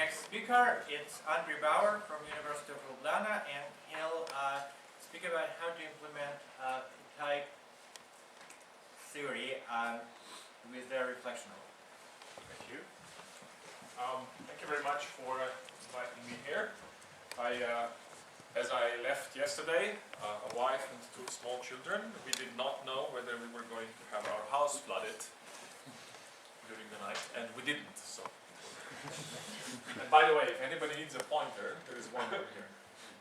next speaker, it's Andrej Bauer from University of Ljubljana, and he'll speak about how to implement type theory with the reflection rule. Thank you. Thank you very much for inviting me here. As I left yesterday, a wife and two small children, we did not know whether we were going to have our house flooded during the night, and we didn't. So, and by the way, if anybody needs a pointer, there is one over here.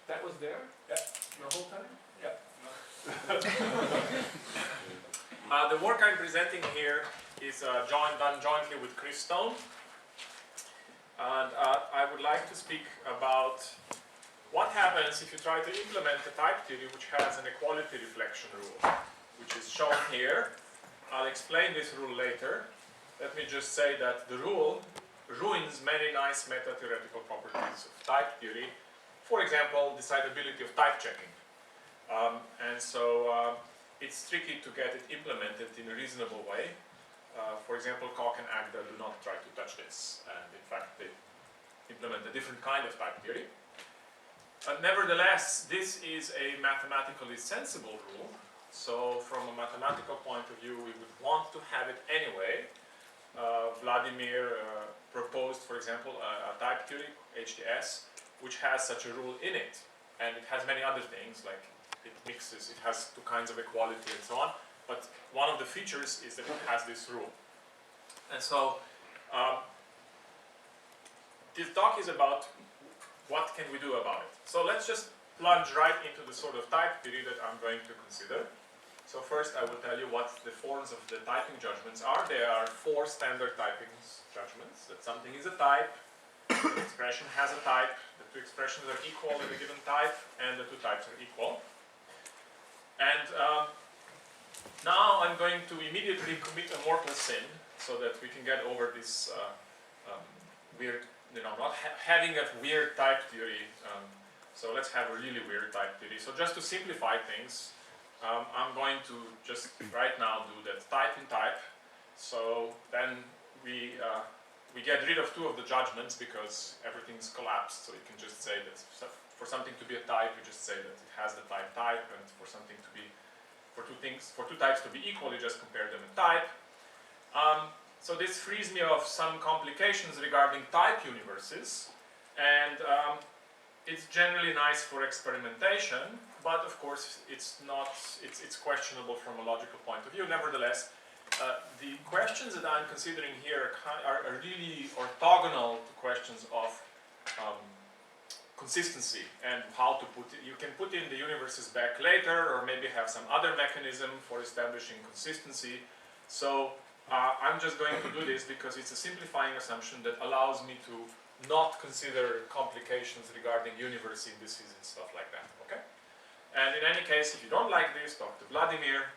That was there? Yeah. The whole time? Yeah. The work I'm presenting here is done jointly with Chris Stone, and I would like to speak about what happens if you try to implement a type theory which has an equality reflection rule, which is shown here. I'll explain this rule later. Let me just say that the rule ruins many nice meta-theoretical properties of type theory. For example, decidability of type checking. And so it's tricky to get it implemented in a reasonable way. For example, Koch and Agda do not try to touch this, and in fact they implement a different kind of type theory. Nevertheless, this is a mathematically sensible rule, so from a mathematical point of view we would want to have it anyway. Vladimir proposed, for example, a type theory, HTS, which has such a rule in it, and it has many other things, like it mixes, it has two kinds of equality and so on, but one of the features is that it has this rule. And so this talk is about what can we do about it. So let's just plunge right into the sort of type theory that I'm going to consider. So first I will tell you what the forms of the typing judgments are. There are four standard typing judgments, that something is a type, the expression has a type, the two expressions are equal in a given type, and the two types are equal. And now I'm going to immediately commit a mortal sin so that we can get over this weird, not having a weird type theory. So let's have a really weird type theory. So just to simplify things, I'm going to just right now do that type in type. So then we get rid of two of the judgments because everything's collapsed. So you can just say that for something to be a type, you just say that it has the type, and for something to be, for two types to be equal, you just compare them in type. So this frees me of some complications regarding type universes, and it's generally nice for experimentation, but of course it's questionable from a logical point of view. Nevertheless, the questions that I'm considering here are really orthogonal to questions of consistency and how to put it. You can put in the universes back later, or maybe have some other mechanism for establishing consistency. So I'm just going to do this because it's a simplifying assumption that allows me to not consider complications regarding universe indices and stuff like that, okay? And in any case, if you don't like this, talk to Vladimir.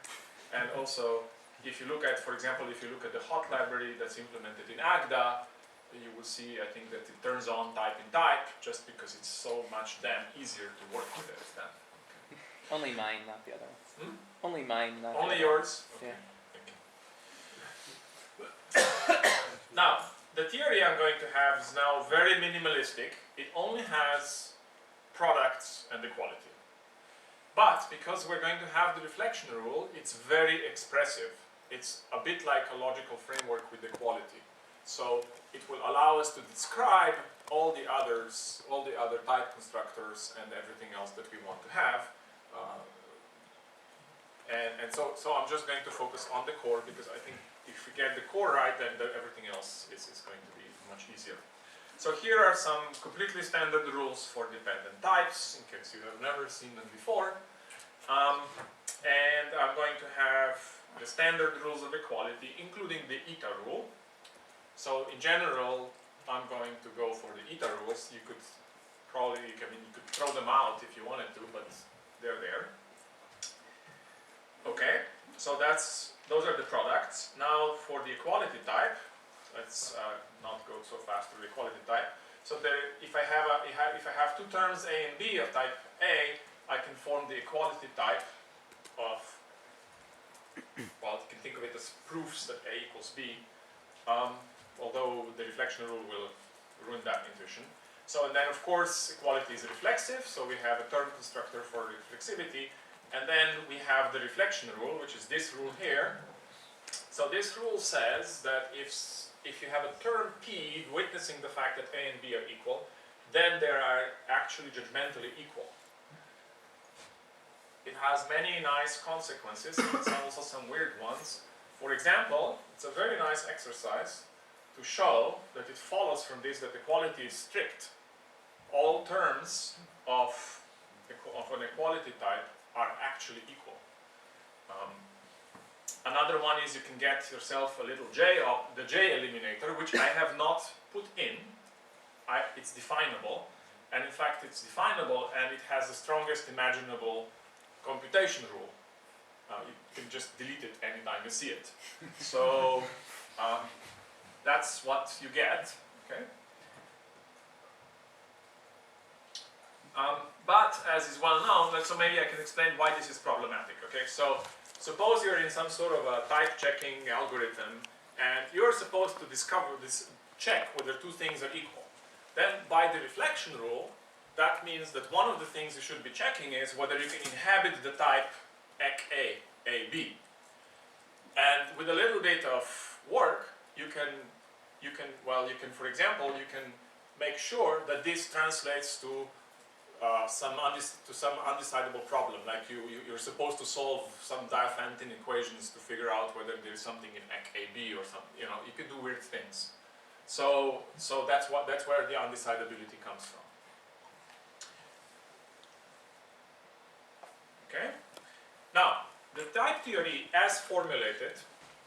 And also, if you look at, for example, if you look at the hot library that's implemented in Agda, you will see, I think, that it turns on type in type, just because it's so much damn easier to work with it then. Okay. Only mine, not the other ones. Only mine, not only the other yours? ones. Okay. Yeah. Now, the theory I'm going to have is now very minimalistic. It only has products and equality. But because we're going to have the reflection rule, it's very expressive. It's a bit like a logical framework with equality. So it will allow us to describe all the other type constructors and everything else that we want to have. So I'm just going to focus on the core, because I think if we get the core right, then everything else is going to be much easier. So here are some completely standard rules for dependent types, in case you have never seen them before. And I'm going to have the standard rules of equality, including the eta rule. So in general, I'm going to go for the eta rules. You could probably, you could throw them out if you wanted to, but they're there. Okay, so those are the products. Now for the equality type, let's not go so fast to the equality type. So there, if I have two terms A and B of type A, I can form the equality type of, well, you can think of it as proofs that A equals B. Although the reflection rule will ruin that intuition. So, and then of course equality is reflexive, so we have a term constructor for reflexivity, and then we have the reflection rule, which is this rule here. So this rule says that if you have a term P witnessing the fact that A and B are equal, then they are actually judgmentally equal. It has many nice consequences, and also some weird ones. For example, it's a very nice exercise to show that it follows from this that equality is strict. All terms of an equality type are actually equal. Another one is you can get yourself a little J, the J eliminator, which I have not put in. It's definable, and in fact it's definable, and it has the strongest imaginable computation rule. You can just delete it anytime you see it. So that's what you get. Okay. But as is well known, so maybe I can explain why this is problematic. Okay, so suppose you're in some sort of a type checking algorithm, and you're supposed to check whether two things are equal. Then by the reflection rule, that means that one of the things you should be checking is whether you can inhabit the type A, B. And with a little bit of work, you can, for example, you can make sure that this translates to some undecidable problem. Like you're supposed to solve some Diophantine equations to figure out whether there's something in AB or something. You know, you can do weird things. So that's where the undecidability comes from. Okay. Now, the type theory, as formulated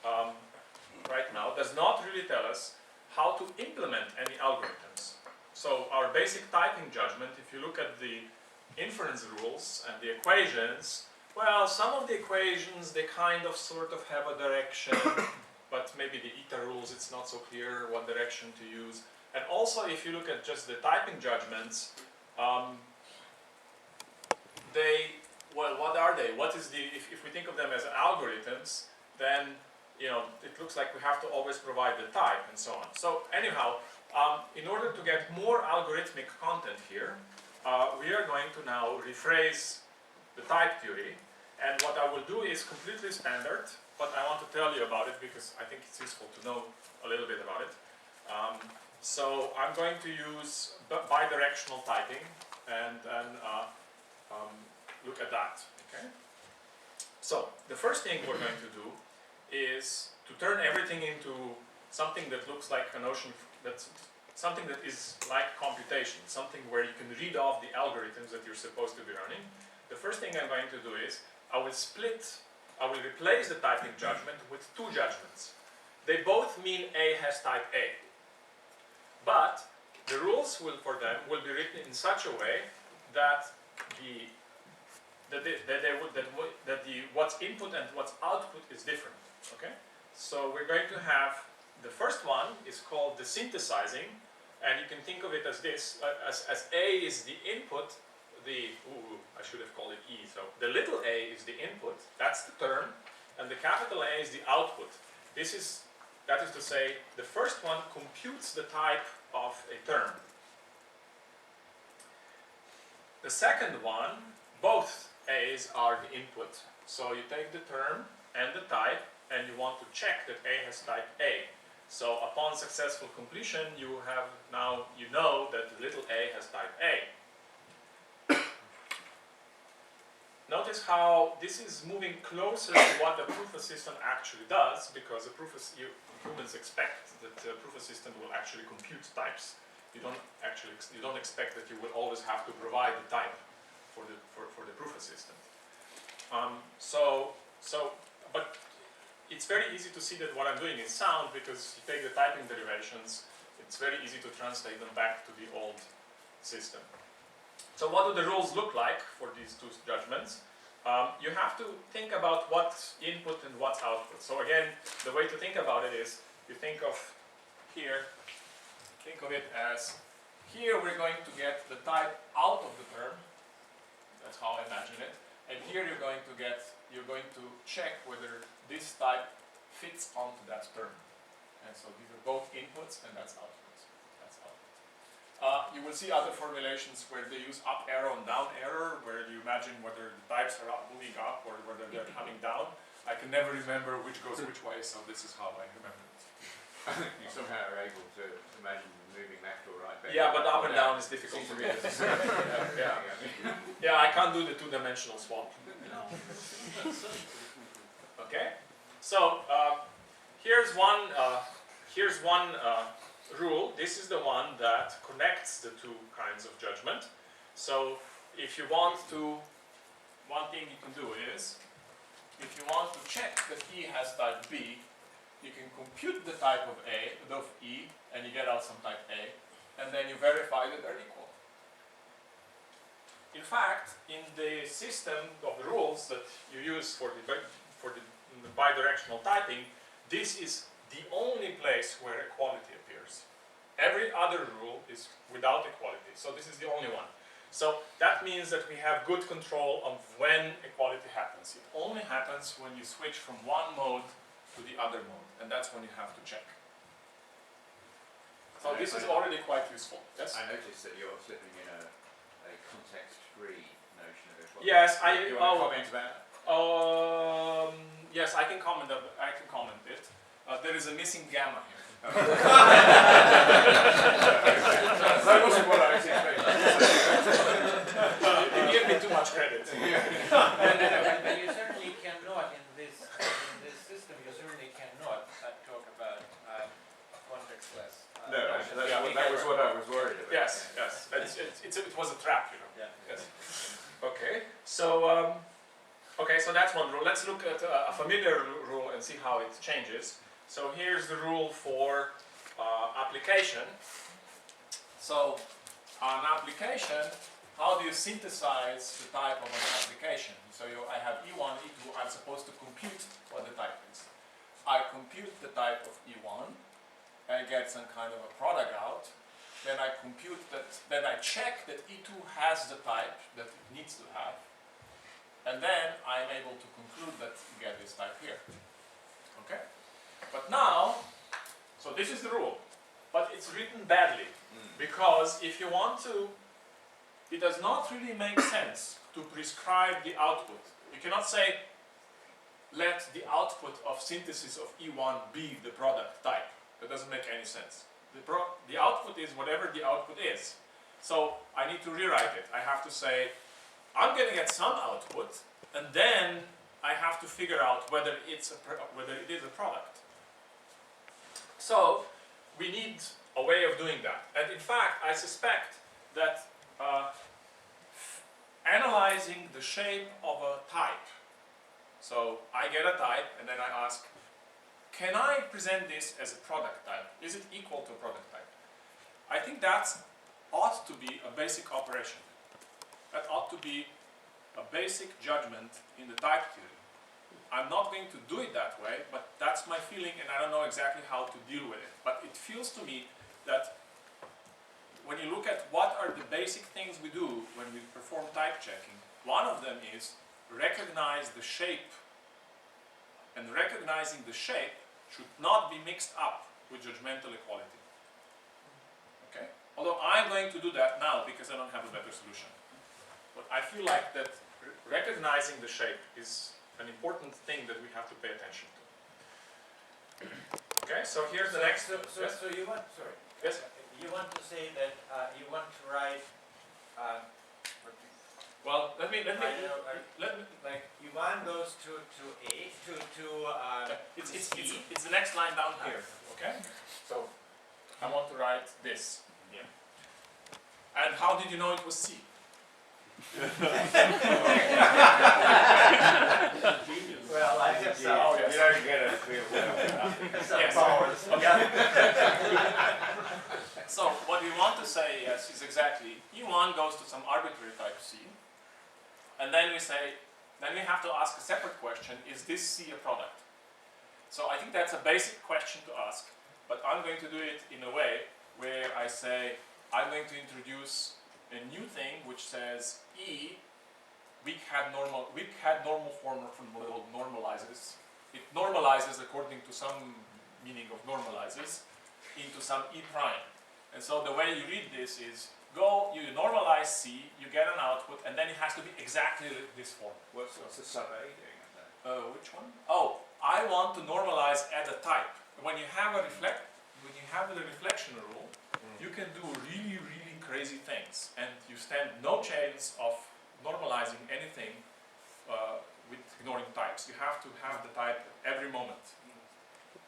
right now, does not really tell us how to implement any algorithms. So our basic typing judgment, if you look at the inference rules and the equations, well, some of the equations, they kind of sort of have a direction, but maybe the eta rules, it's not so clear what direction to use. And also, if you look at just the typing judgments, what are they? What is if we think of them as algorithms, then, you know, it looks like we have to always provide the type and so on. So anyhow, in order to get more algorithmic content here, we are going to now rephrase the type theory. And what I will do is completely standard, but I want to tell you about it because I think it's useful to know a little bit about it. So I'm going to use bidirectional typing and look at that. Okay. So the first thing we're going to do is to turn everything into something that looks like a notion, that's something that is like computation, something where you can read off the algorithms that you're supposed to be running. The first thing I'm going to do is I will replace the typing judgment with two judgments. They both mean A has type A. But the rules for them will be written in such a way that what's input and what's output is different. Okay? So we're going to have the first one is called the synthesizing, and you can think of it as this, as A is the input, I should have called it E. So the little a is the input, that's the term, and the capital A is the output. That is to say, the first one computes the type of a term. The second one, both A's are the input. So you take the term and the type, and you want to check that A has type A. So upon successful completion, you know that the little a has type A. Notice how this is moving closer to what the proof system actually does, because humans expect that the proof system will actually compute types. You don't expect that you will always have to provide the type for the proof system. But it's very easy to see that what I'm doing is sound, because you take the typing derivations, it's very easy to translate them back to the old system. So what do the rules look like for these two judgments? You have to think about what's input and what's output. So again, the way to think about it is, you think of it as, here we're going to get the type out of the term. That's how I imagine it. And here you're going to check whether this type fits onto that term. And so these are both inputs, and that's outputs. That's output. You will see other formulations where they use up arrow and down arrow, where you imagine whether the types are moving up or whether they're coming down. I can never remember which goes which way, so this is how I remember it. You somehow are able to imagine moving left or right. Yeah, but up and down is difficult to read. Yeah, I can't do the two-dimensional swap. Okay, so here's one rule. This is the one that connects the two kinds of judgment. So if you want to, one thing you can do is, if you want to check that E has type B, you can compute the type of E, and you get out some type A, and then you verify that they're equal. In fact, in the system of the rules that you use for the bidirectional typing, this is the only place where equality appears. Every other rule is without equality, so this is the only one. So that means that we have good control of when equality happens. It only happens when you switch from one mode to the other mode, and that's when you have to check. So this is already quite useful. Yes? I noticed that you're slipping in a context-free notion of equality. Yes, Do you want to comment about that? Yes, I can comment it. There is a missing gamma here. That wasn't what I was expecting. You give me too much credit. But you certainly cannot in this system. You certainly cannot talk about contextless. No, that was what I was worried about. Yes, yes. It was a trap, you know. Yeah. Yes. Okay. So so that's one rule. Let's look at a familiar rule and see how it changes. So here's the rule for application. So on application, how do you synthesize the type of an application? So I have E1, E2, I'm supposed to compute what the type is. I compute the type of E1, I get some kind of a product out, then I compute that, then I check that E2 has the type that it needs to have, and then I'm able to conclude that you get this type here. Okay? But now, so this is the rule, but it's written badly, because if you want to, it does not really make sense to prescribe the output. You cannot say, let the output of synthesis of E1 be the product type. That doesn't make any sense. The output is whatever the output is. So I need to rewrite it. I have to say, I'm going to get some output, and then I have to figure out whether it is a product. So we need a way of doing that. And in fact, I suspect that analyzing the shape of a type. So I get a type, and then I ask, can I present this as a product type? Is it equal to a product type? I think that ought to be a basic operation. That ought to be a basic judgment in the type theory. I'm not going to do it that way, but that's my feeling, and I don't know exactly how to deal with it. But it feels to me that when you look at what are the basic things we do when we perform type checking, one of them is recognize the shape. And recognizing the shape should not be mixed up with judgmental equality. Okay? Although I'm going to do that now because I don't have a better solution. But I feel like that recognizing the shape is an important thing that we have to pay attention to. Okay, so here's the next. So you want, sorry. Yes? You want to say that you want to write. Well, let me. Like U1 goes to A it's the next line down here. Okay. So I want to write this. Yeah. And how did you know it was C? Well, I guess so. Oh, yes. You don't get it. Yes. Powers. Okay. So what we want to say, yes, is exactly E1 goes to some arbitrary type C, and then we say, then we have to ask a separate question: is this C a product? So I think that's a basic question to ask, but I'm going to do it in a way where I say I'm going to introduce a new thing which says E weak hat normal form normalizes. It normalizes according to some meaning of normalizes into some E prime. And so the way you read this is you normalize C, you get an output, and then it has to be exactly this form. What's the sub A doing at that? Which one? Oh, I want to normalize at a type. When you have a the reflection rule, you can do really, really crazy things, and you stand no chance of normalizing anything with ignoring types. You have to have the type every moment.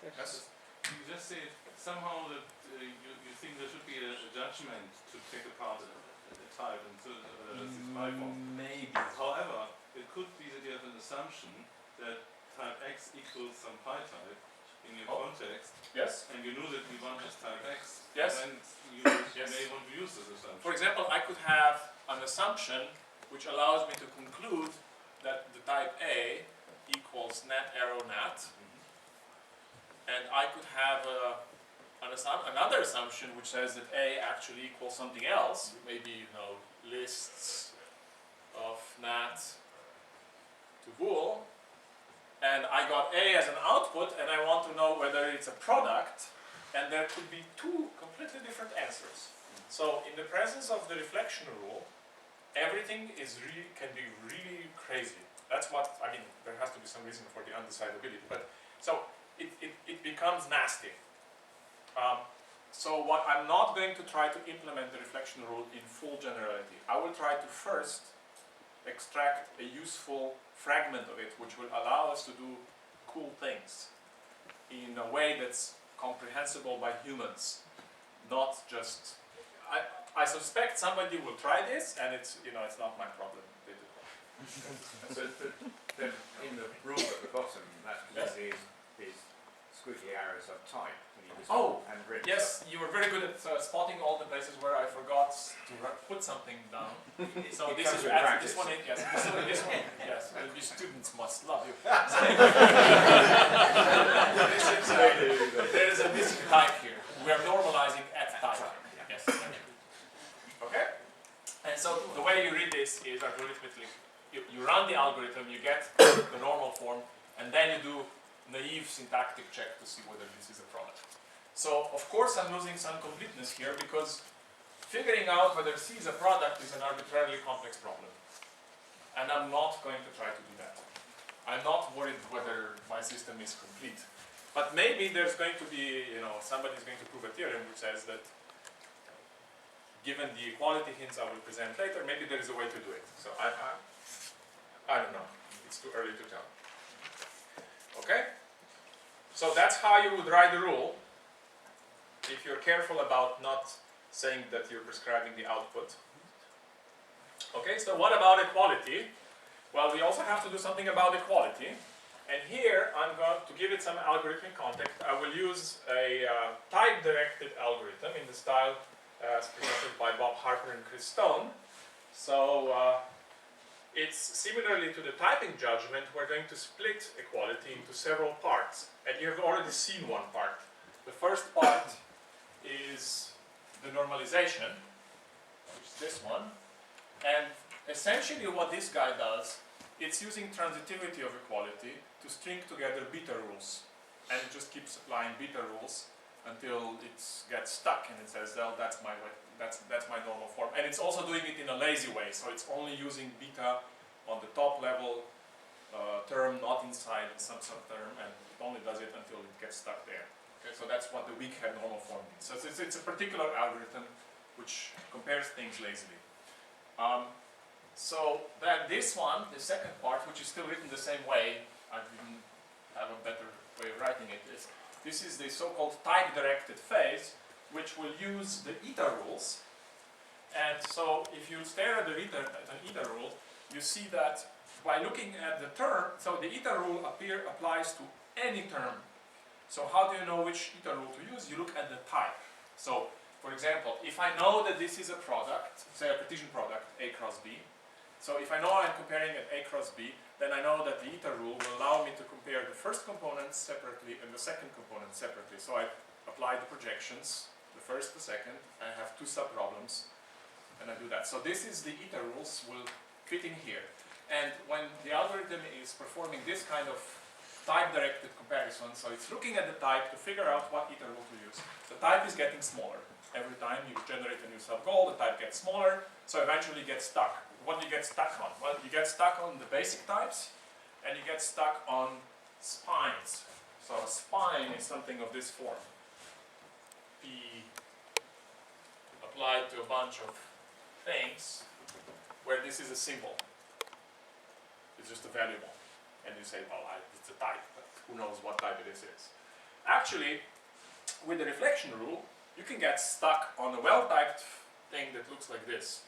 Yes? You just say somehow that you think there should be a judgment to take apart a type and to this pi form. Maybe. However, it could be that you have an assumption that type x equals some pi type in your context, Yes. and you know that you want this type x. Yes. And you Yes. may want to use this assumption. For example, I could have an assumption which allows me to conclude that the type A equals net arrow net, and I could have another assumption which says that A actually equals something else, maybe lists of nat to bool, and I got A as an output, and I want to know whether it's a product, and there could be two completely different answers. So in the presence of the reflection rule, everything can be really crazy. That's what, I mean, there has to be some reason for the undecidability, but so it becomes nasty. So what I'm not going to try to implement the reflection rule in full generality. I will try to first extract a useful fragment of it which will allow us to do cool things in a way that's comprehensible by humans, not just... I suspect somebody will try this, and it's not my problem. So then in the rule at the bottom, that Yes. is squiggly arrows of type. And written. Yes, you were very good at spotting all the places where I forgot to put something down. So this is practice. this one, yes. This one, yes. And your students must love you. There is a missing type here. We are normalizing at type. Yes. Okay. And so the way you read this is algorithmically. You run the algorithm, you get the normal form, and then you do naive syntactic check to see whether this is a product. So of course I'm losing some completeness here because figuring out whether C is a product is an arbitrarily complex problem. And I'm not going to try to do that. I'm not worried whether my system is complete. But maybe there's going to be, somebody's going to prove a theorem which says that given the equality hints I will present later, maybe there is a way to do it. So I don't know. It's too early to tell. Okay? So that's how you would write the rule if you're careful about not saying that you're prescribing the output. Okay, so what about equality? Well, we also have to do something about equality. And here, I'm going to give it some algorithmic context. I will use a type-directed algorithm in the style as presented by Bob Harper and Chris Stone. So it's similarly to the typing judgment, we're going to split equality into several parts. And you have already seen one part. The first part is the normalization, which is this one. And essentially what this guy does, it's using transitivity of equality to string together beta rules. And it just keeps applying beta rules until it gets stuck and it says, well, that's my way, that's my normal form. And it's also doing it in a lazy way, so it's only using beta on the top level term, not inside some subterm, and it only does it until it gets stuck there. Okay, so that's what the weak head normal form means. So it's a particular algorithm which compares things lazily. So then this one, the second part, which is still written the same way, I didn't have a better way of writing it, is this is the so-called type-directed phase, which will use the eta rules. And so if you stare at an eta rule, you see that by looking at the term, so the eta rule applies to any term. So how do you know which eta rule to use? You look at the type. So, for example, if I know that this is a product, say a Cartesian product, A cross B, so if I know I'm comparing an A cross B, then I know that the eta rule will allow me to compare the first component separately and the second component separately. So I apply the projections, the first, the second, I have two subproblems, and I do that. So this is the eta rules will fit in here. And when the algorithm is performing this kind of type-directed comparison, so it's looking at the type to figure out what eta rule to use. The type is getting smaller. Every time you generate a new sub-goal, the type gets smaller, so eventually you get stuck. What do you get stuck on? Well, you get stuck on the basic types, and you get stuck on spines. So a spine is something of this form. P applied to a bunch of things where this is a symbol. It's just a variable. And you say, well, it's a type, but who knows what type it is. Actually, with the reflection rule, you can get stuck on a well-typed thing that looks like this.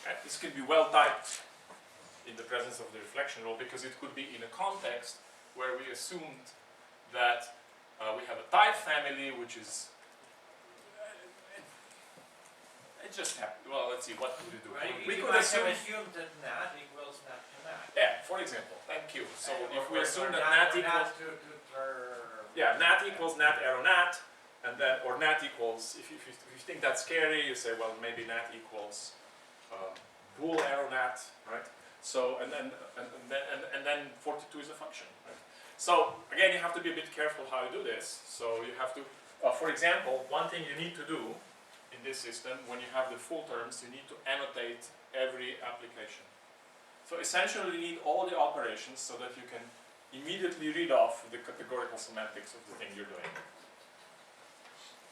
Okay? This could be well-typed in the presence of the reflection rule because it could be in a context where we assumed that we have a type family which is it just happened. Well, let's see, what could we do? We could assume that nat equals nat to nat. yeah, for example, thank you. So if we assume that nat nat equals yeah, nat equals nat arrow nat, and then or nat equals if you think that's scary, you say well maybe nat equals bool arrow nat, right? So and then 42 is a function, right? So again, you have to be a bit careful how you do this. So you have to, for example, one thing you need to do in this system, when you have the full terms, you need to annotate every application. So essentially you need all the operations so that you can immediately read off the categorical semantics of the thing you're doing.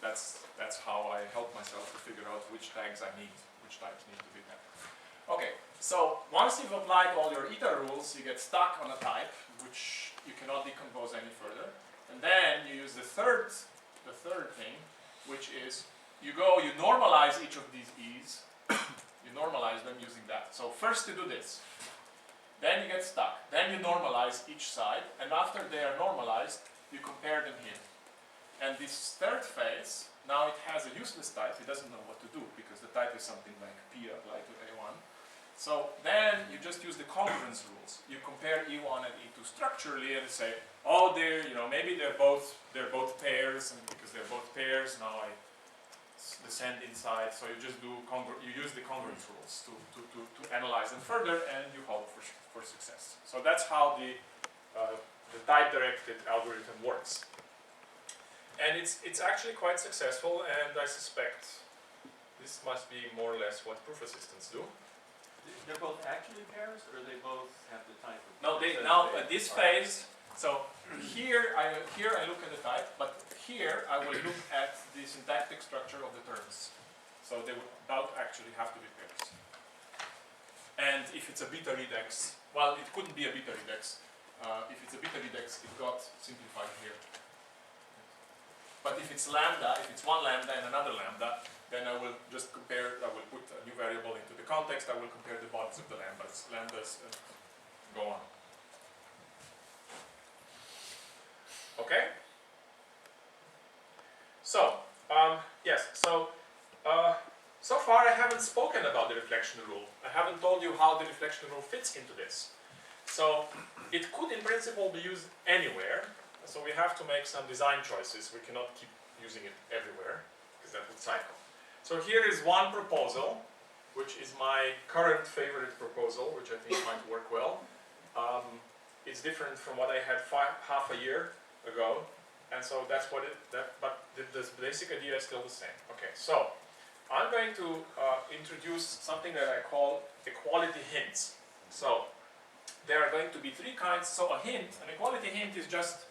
That's how I help myself to figure out which tags I need, which types need to be there. Okay, so once you've applied all your eta rules, you get stuck on a type, which you cannot decompose any further. And then you use the third thing, which is you normalize each of these e's, you normalize them using that. So first you do this, then you get stuck, then you normalize each side, and after they are normalized, you compare them here. And this third phase, now it has a useless type, it doesn't know what to do, because the type is something like P applied to A1. So then you just use the congruence rules. You compare E1 and E2 structurally and say, oh, maybe they're both pairs, and because they're both pairs, now I descend inside. So you just use the congruence rules to analyze them further, and you hope for success. So that's how the type-directed algorithm works. And it's actually quite successful, and I suspect this must be more or less what proof assistants do. They're both actually pairs, or they both have the type of? No, now at this phase. So here I look at the type, but here I will look at the syntactic structure of the terms. So they would about actually have to be pairs. And if it's a beta redex, well, it couldn't be a beta redex. If it's a beta redex, it got simplified here. But if it's lambda, if it's one lambda and another lambda, then I will just compare, I will put a new variable into the context, I will compare the bodies of the lambdas, go on. Okay? So, yes, so far I haven't spoken about the reflection rule. I haven't told you how the reflection rule fits into this. So, it could in principle be used anywhere. So we have to make some design choices. We cannot keep using it everywhere, because that would cycle. So here is one proposal, which is my current favorite proposal, which I think might work well. It's different from what I had half a year ago, and so that's what but the basic idea is still the same. Okay, so I'm going to introduce something that I call equality hints. So there are going to be three kinds. So an equality hint is just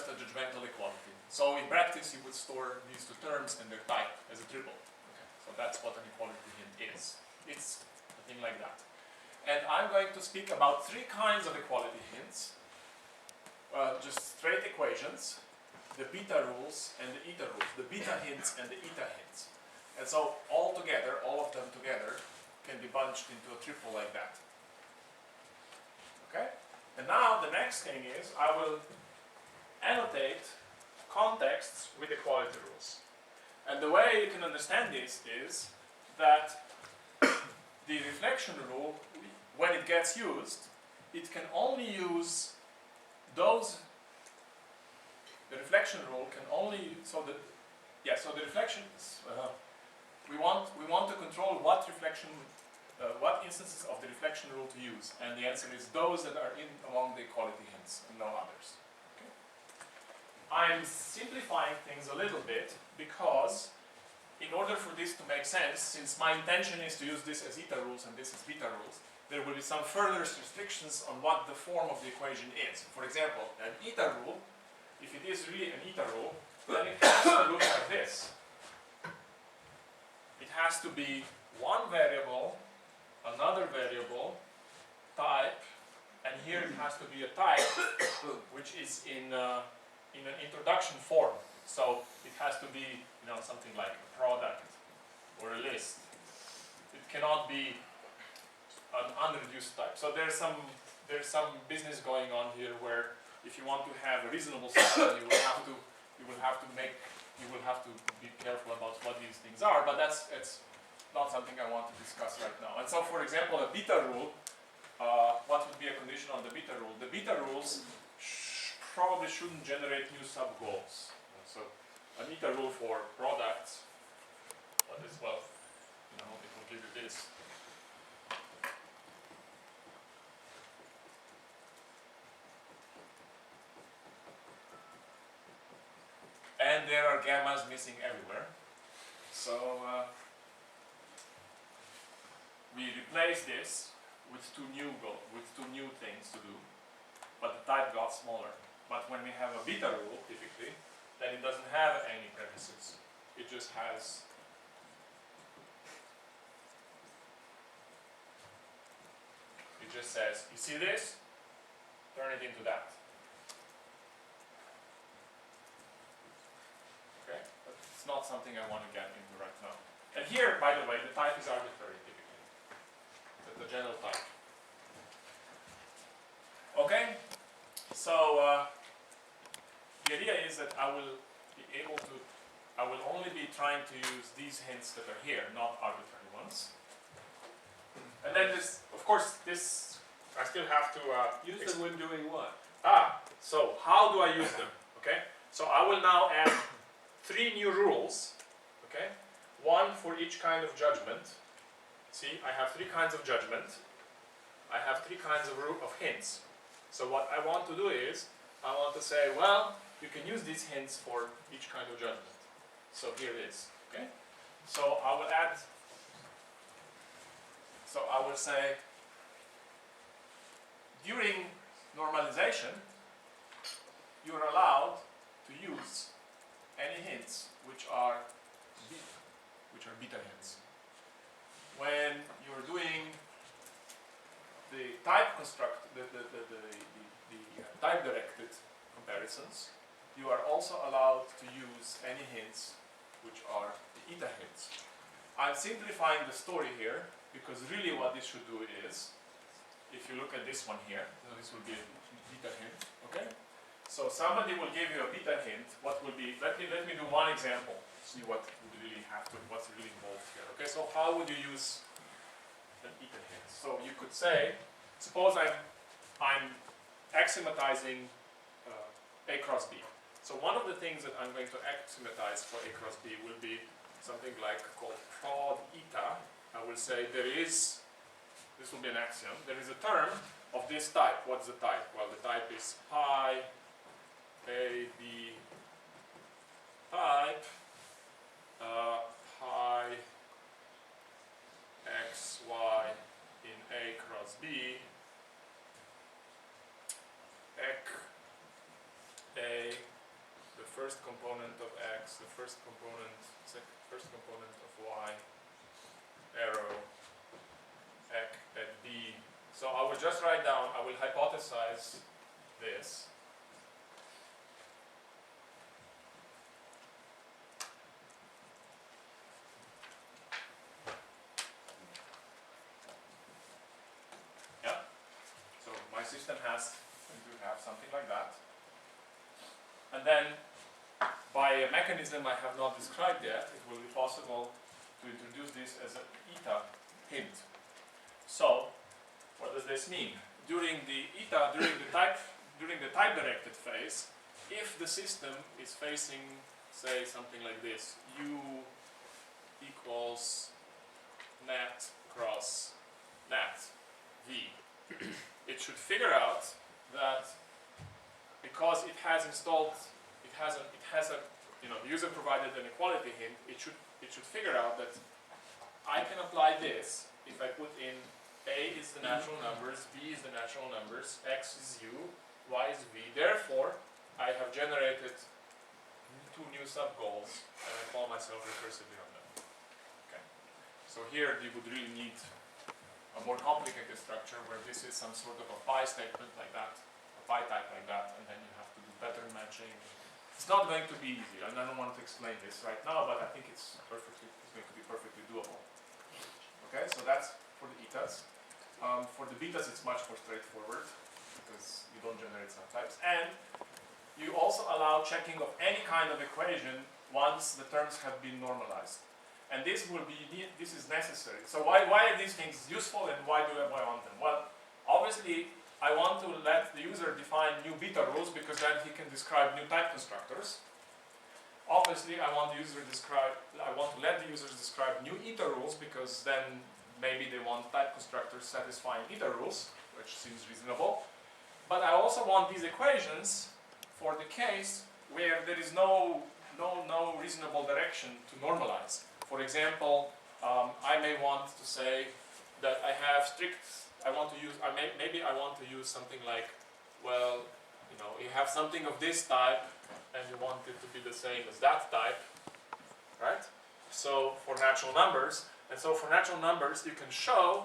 a judgmental equality. So in practice, you would store these two terms and their type as a triple. Okay. So that's what an equality hint is. It's a thing like that. And I'm going to speak about three kinds of equality hints. Just straight equations, the beta rules and the eta rules, the beta hints and the eta hints. And so all together, all of them together, can be bunched into a triple like that. Okay? And now the next thing is I will annotate contexts with equality rules. And the way you can understand this is that the reflection rule, when it gets used, it can only use those. The reflection rule can only the reflections. We want to control what instances of the reflection rule to use, and the answer is those that are in among the equality hints and no others. Okay. I'm simplifying things a little bit because in order for this to make sense, since my intention is to use this as eta rules and this as beta rules, there will be some further restrictions on what the form of the equation is. For example, an eta rule, if it is really an eta rule, then it has to look like this. It has to be one variable, another variable, type, and here it has to be a type which is in an introduction form. So it has to be, you know, something like a product or a list. It cannot be an unreduced type. So there's some business going on here where if you want to have a reasonable system, you will have to be careful about what these things are. But it's not something I want to discuss right now. And so, for example, a beta rule. What would be a condition on the beta rule? The beta rules probably shouldn't generate new sub-goals. So an eta rule for products, what is, well, you know, it will give you this. And there are gammas missing everywhere. So we replace this with two new things to do, but the type got smaller. But when we have a beta rule, typically, then it doesn't have any premises. It just has says, you see this? Turn it into that. Okay? But it's not something I want to get into right now. And here, by the way, the type is arbitrary typically. The general type. Okay? So the idea is that I will only be trying to use these hints that are here, not arbitrary ones. And then this, of course, this, I still have to Use them when doing what? So how do I use them? Okay? So I will now add 3 new rules, okay? 1 for each kind of judgment. See, I have 3 kinds of judgment. I have 3 kinds of hints. So what I want to do is, I want to say, well, you can use these hints for each kind of judgment. So here it is, okay? So I will add, so I will say, during normalization, you are allowed to use any hints which are beta hints. When you're doing the type construct, the type-directed comparisons, you are also allowed to use any hints which are the eta hints. I'm simplifying the story here because really what this should do is, if you look at this one here, so this will be a beta hint, okay? So somebody will give you a beta hint. What will be? Let me do one example. See what would really have to, what's really involved here. Okay, so how would you use an eta hint? So you could say, suppose I'm axiomatizing A cross B. So one of the things that I'm going to axiomatize for A cross B will be something like called prod eta. I will say there is, this will be an axiom, there is a term of this type. What's the type? Well, the type is pi A, B type pi x, y in A cross B A, the first component of x, the first component of y, arrow, x at b. So I will just write down, I will hypothesize this. Yeah? So my system has to have something like that. And then, by a mechanism I have not described yet, it will be possible to introduce this as an eta hint. So, what does this mean? During the type-directed phase, if the system is facing, say, something like this, u equals net cross net v, it should figure out that because it has the user provided an equality hint. It should figure out that I can apply this if I put in A is the natural numbers, B is the natural numbers, X is U, Y is V. Therefore, I have generated 2 new sub-goals, and I call myself recursively on them. Okay. So here you would really need a more complicated structure where this is some sort of a pi statement like that, a pi type like that, and then you have to do pattern matching. It's not going to be easy, and I don't want to explain this right now, but I think it's going to be perfectly doable. Okay, so that's for the etas. For the betas, it's much more straightforward because you don't generate subtypes, and you also allow checking of any kind of equation once the terms have been normalized. And this is necessary. So why are these things useful, and why do I want them? Well, obviously, I want to let the user define new beta rules because then he can describe new type constructors. Obviously, I want to let the users describe new eta rules because then maybe they want type constructors satisfying eta rules, which seems reasonable. But I also want these equations for the case where there is no reasonable direction to normalize. For example, I may want to say that I have maybe I want to use something like, well, you have something of this type and you want it to be the same as that type, right? So for natural numbers, and so for natural numbers you can show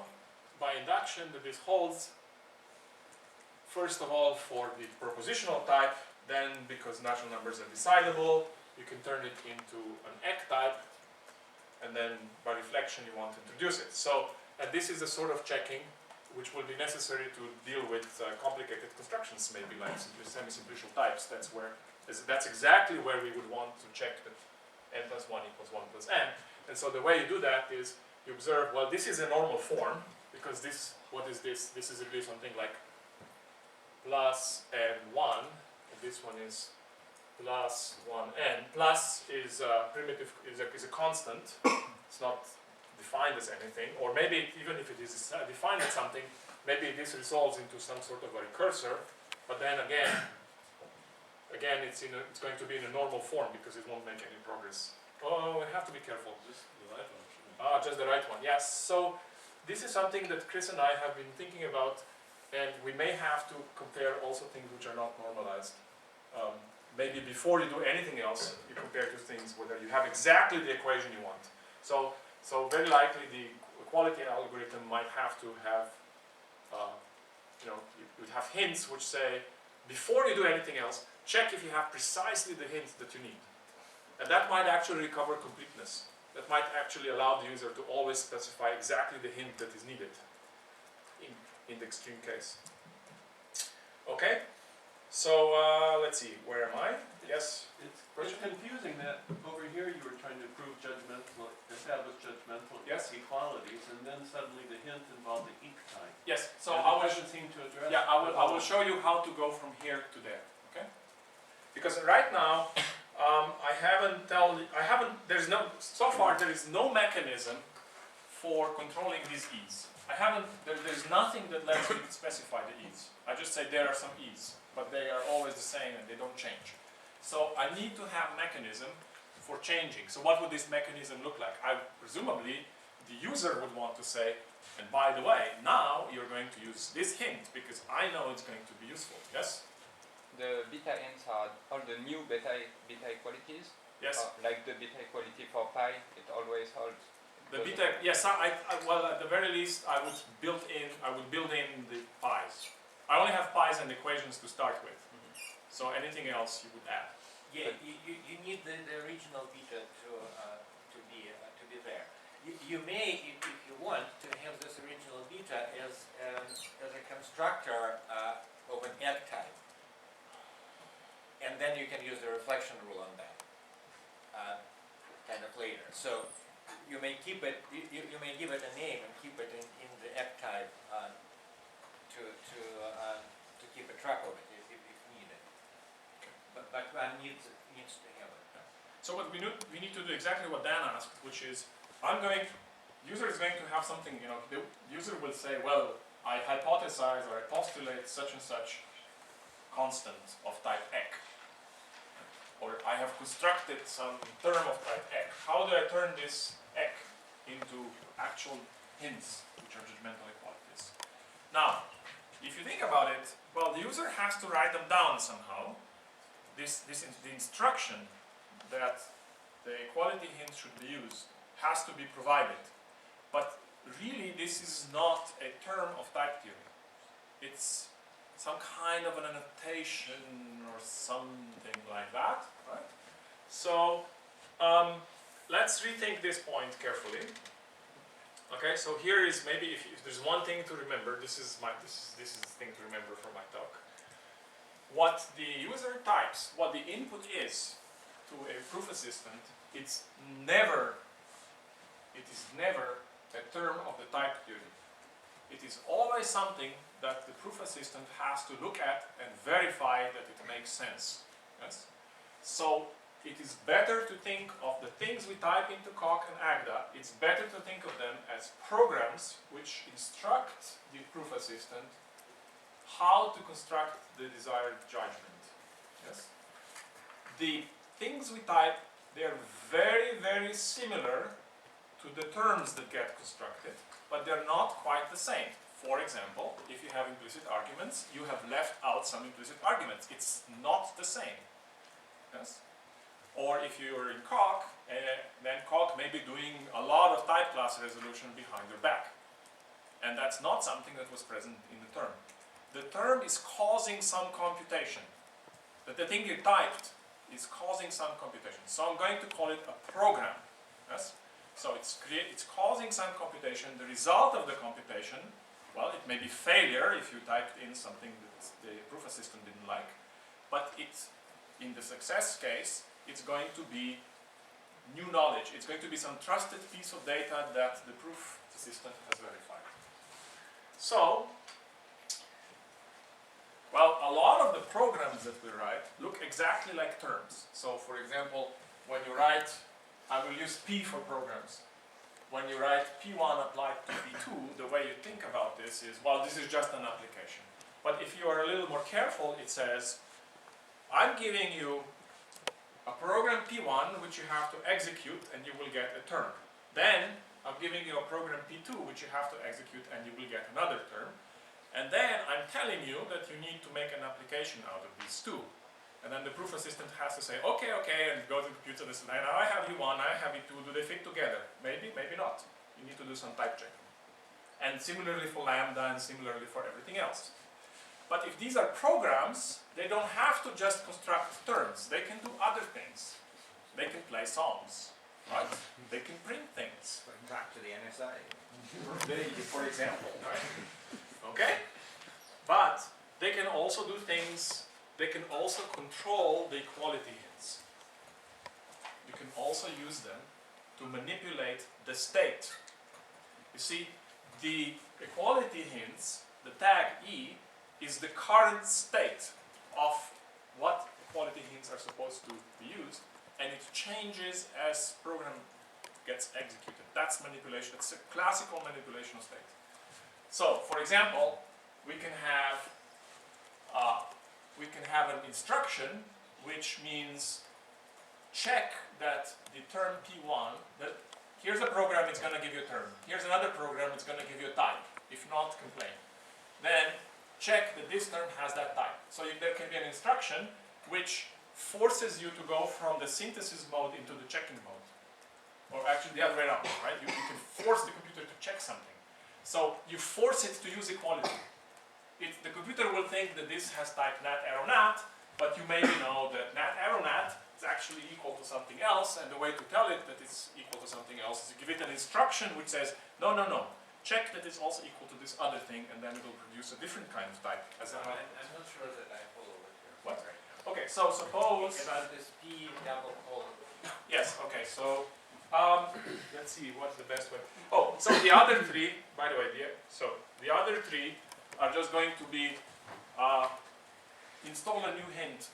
by induction that this holds first of all for the propositional type, then because natural numbers are decidable, you can turn it into an egg type, and then by reflection you want to introduce it. So, and this is the sort of checking which will be necessary to deal with complicated constructions, maybe like semi-simplicial types. That's exactly where we would want to check that n plus 1 equals 1 plus n. And so the way you do that is you observe, well, this is a normal form, because what is this? This is really something like plus n1, and this one is plus 1n. Plus is a primitive, is a constant. It's not defined as anything, or maybe even if it is defined as something, maybe this resolves into some sort of a recursor, but then again it's going to be in a normal form because it won't make any progress. Oh, we have to be careful. Just the right one. Just the right one, yes. So this is something that Chris and I have been thinking about, and we may have to compare also things which are not normalized. Maybe before you do anything else, you compare two things whether you have exactly the equation you want. So very likely the equality algorithm might have to have, you would have hints which say, before you do anything else, check if you have precisely the hint that you need. And that might actually recover completeness. That might actually allow the user to always specify exactly the hint that is needed in the extreme case. Okay, so let's see, where am I? Yes? It's confusing that over here you were trying to prove establish judgmental equalities, and then suddenly the hint involved the eq type. Yes, so And I it will, doesn't seem to address. I will show you how to go from here to there, okay? Because right now, so far there is no mechanism for controlling these e's. There's nothing that lets me specify the e's. I just say there are some e's, but they are always the same and they don't change. So I need to have a mechanism for changing. So what would this mechanism look like? Presumably, the user would want to say, and by the way, now you're going to use this hint because I know it's going to be useful. Yes? The beta hints are all the new beta equalities. Yes. Like the beta equality for pi, it always holds. The beta, yes. Well, at the very least, I would build in the pi's. I only have pi's and equations to start with. So anything else you would add. Yeah, you need the original beta to be there. You may, if you want, to have this original beta as a constructor of an egg type, and then you can use the reflection rule on that kind of later. So you may keep it. You may give it a name and keep it in the egg type to keep a track of it if needed. But one needs to have it. So what we need to do exactly what Dan asked, which is, user is going to have something, the user will say, well, I hypothesize or I postulate such and such constant of type ek. Or have constructed some term of type ek. How do I turn this ek into actual hints, which are judgmental equalities? Now, if you think about it, well, the user has to write them down somehow. The instruction that the equality hint should be used has to be provided. But really, this is not a term of type theory. It's some kind of an annotation or something like that, right? So let's rethink this point carefully. Okay, so here is maybe if there's one thing to remember, this is the thing to remember from my talk. What the user types, what the input is to a proof assistant, it is never a term of the type theory. It is always something that the proof assistant has to look at and verify that it makes sense. Yes? So it is better to think of the things we type into Coq and Agda, it's better to think of them as programs which instruct the proof assistant how to construct the desired judgment. Yes? The things we type, they're very, very similar to the terms that get constructed, but they're not quite the same. For example, if you have implicit arguments, you have left out some implicit arguments. It's not the same. Yes? Or if you're in Coq, then Coq may be doing a lot of type class resolution behind your back. And that's not something that was present in the term. The term is causing some computation. That the thing you typed is causing some computation. So I'm going to call it a program. Yes? So it's causing some computation. The result of the computation, well, it may be failure if you typed in something that the proof assistant didn't like. But in the success case, it's going to be new knowledge. It's going to be some trusted piece of data that the proof assistant has verified. So, well, a lot of the programs that we write look exactly like terms. So, for example, when you write, I will use P for programs. When you write P1 applied to P2, the way you think about this is, well, this is just an application. But if you are a little more careful, it says, I'm giving you a program P1 which you have to execute and you will get a term. Then I'm giving you a program P2 which you have to execute and you will get another term. And then I'm telling you that you need to make an application out of these two. And then the proof assistant has to say, okay, and go to the computer and say, now I have E1, I have E2, do they fit together? Maybe, maybe not. You need to do some type checking. And similarly for lambda and similarly for everything else. But if these are programs, they don't have to just construct terms. They can do other things. They can play songs, right? They can print things. Back to the NSA. For example, right? Okay? But they can also do things, they can also control the equality hints. You can also use them to manipulate the state. You see, the equality hints, the tag E, is the current state of what equality hints are supposed to be used, and it changes as program gets executed. That's manipulation. It's a classical manipulation of state. So, for example, we can have an instruction which means check that the term P1, that here's a program, it's going to give you a term. Here's another program, it's going to give you a type. If not, complain. Then check that this term has that type. So there can be an instruction which forces you to go from the synthesis mode into the checking mode. Or actually the other way around, right? You can force the computer to check something. So you force it to use equality. The computer will think that this has type nat arrow nat, but you maybe know that nat arrow nat is actually equal to something else, and the way to tell it that it's equal to something else is to give it an instruction which says, no, check that it's also equal to this other thing, and then it will produce a different kind of type. I'm not sure that I follow what you're What? right now. Okay, so suppose... About this P double colon. Yes, okay, so let's see what's the best way. Oh, so the other three, by the way, the other three are just going to be install a new hint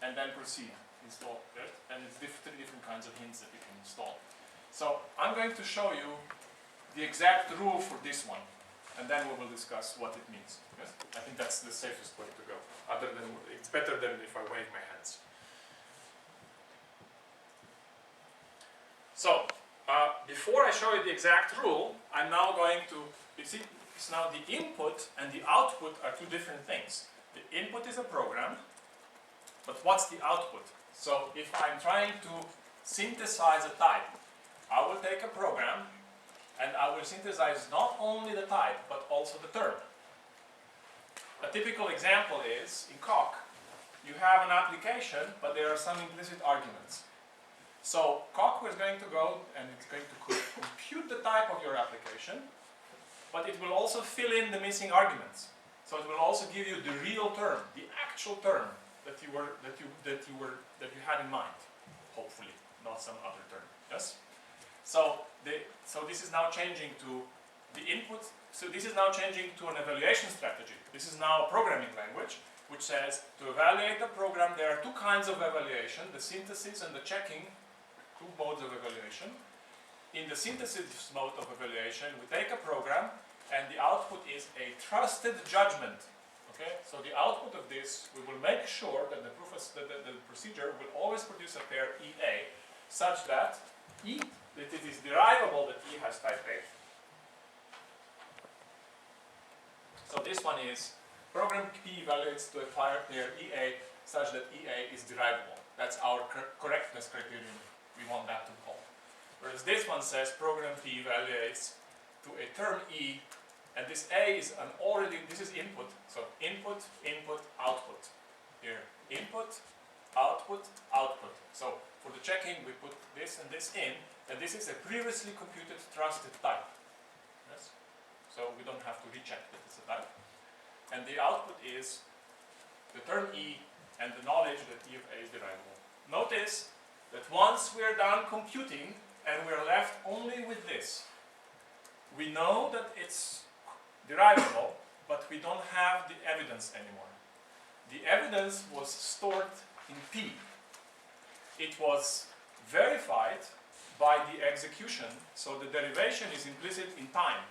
and then proceed. Install, right? And it's three different kinds of hints that you can install. So I'm going to show you the exact rule for this one, and then we will discuss what it means. Yes? I think that's the safest way to go. Other than, it's better than if I wave my hands. So, before I show you the exact rule, I'm now going to, you see, it's now the input and the output are two different things. The input is a program, but what's the output? So, if I'm trying to synthesize a type, I will take a program and I will synthesize not only the type, but also the term. A typical example is, in Coq, you have an application, but there are some implicit arguments. So Coq is going to go and it's going to compute the type of your application, but it will also fill in the missing arguments. So it will also give you the real term, the actual term that you had in mind, hopefully, not some other term. Yes. So this is now changing to the input. So this is now changing to an evaluation strategy. This is now a programming language which says to evaluate a program there are two kinds of evaluation: the synthesis and the checking. Two modes of evaluation. In the synthesis mode of evaluation, we take a program and the output is a trusted judgment. Okay, so the output of this, we will make sure that the procedure will always produce a pair EA such that that it is derivable that E has type A. So this one is program P evaluates to a pair EA such that EA is derivable. That's our correctness criterion. We want that to hold. Whereas this one says program P evaluates to a term E, and this A is this is input. So input, input, output. Here, input, output, output. So for the checking, we put this and this in, and this is a previously computed trusted type. Yes? So we don't have to recheck that it's a type. And the output is the term E and the knowledge that E of A is derivable. Notice that once we're done computing and we're left only with this, we know that it's derivable, but we don't have the evidence anymore. The evidence was stored in P. It was verified by the execution, so the derivation is implicit in time.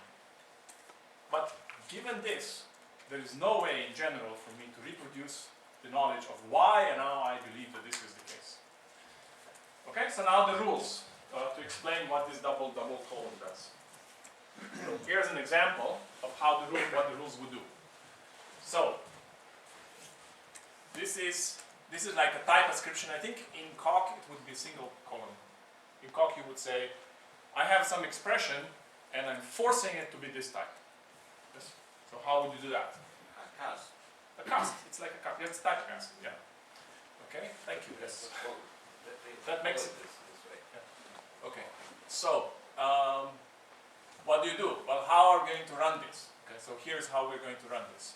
But given this, there is no way in general for me to reproduce the knowledge of why and how I believe that this is the case. Okay, so now the rules to explain what this double colon does. So here's an example of how what the rules would do. So this is like a type ascription. I think in Coq it would be a single colon. In Coq you would say, I have some expression and I'm forcing it to be this type. Yes? So how would you do that? A cast. A cast. It's like a cast. It's typecast. Yeah. Okay. Thank you. Yes. That makes it this way. Yeah. Okay. So what do you do? Well, how are we going to run this? Okay. So here's how we're going to run this.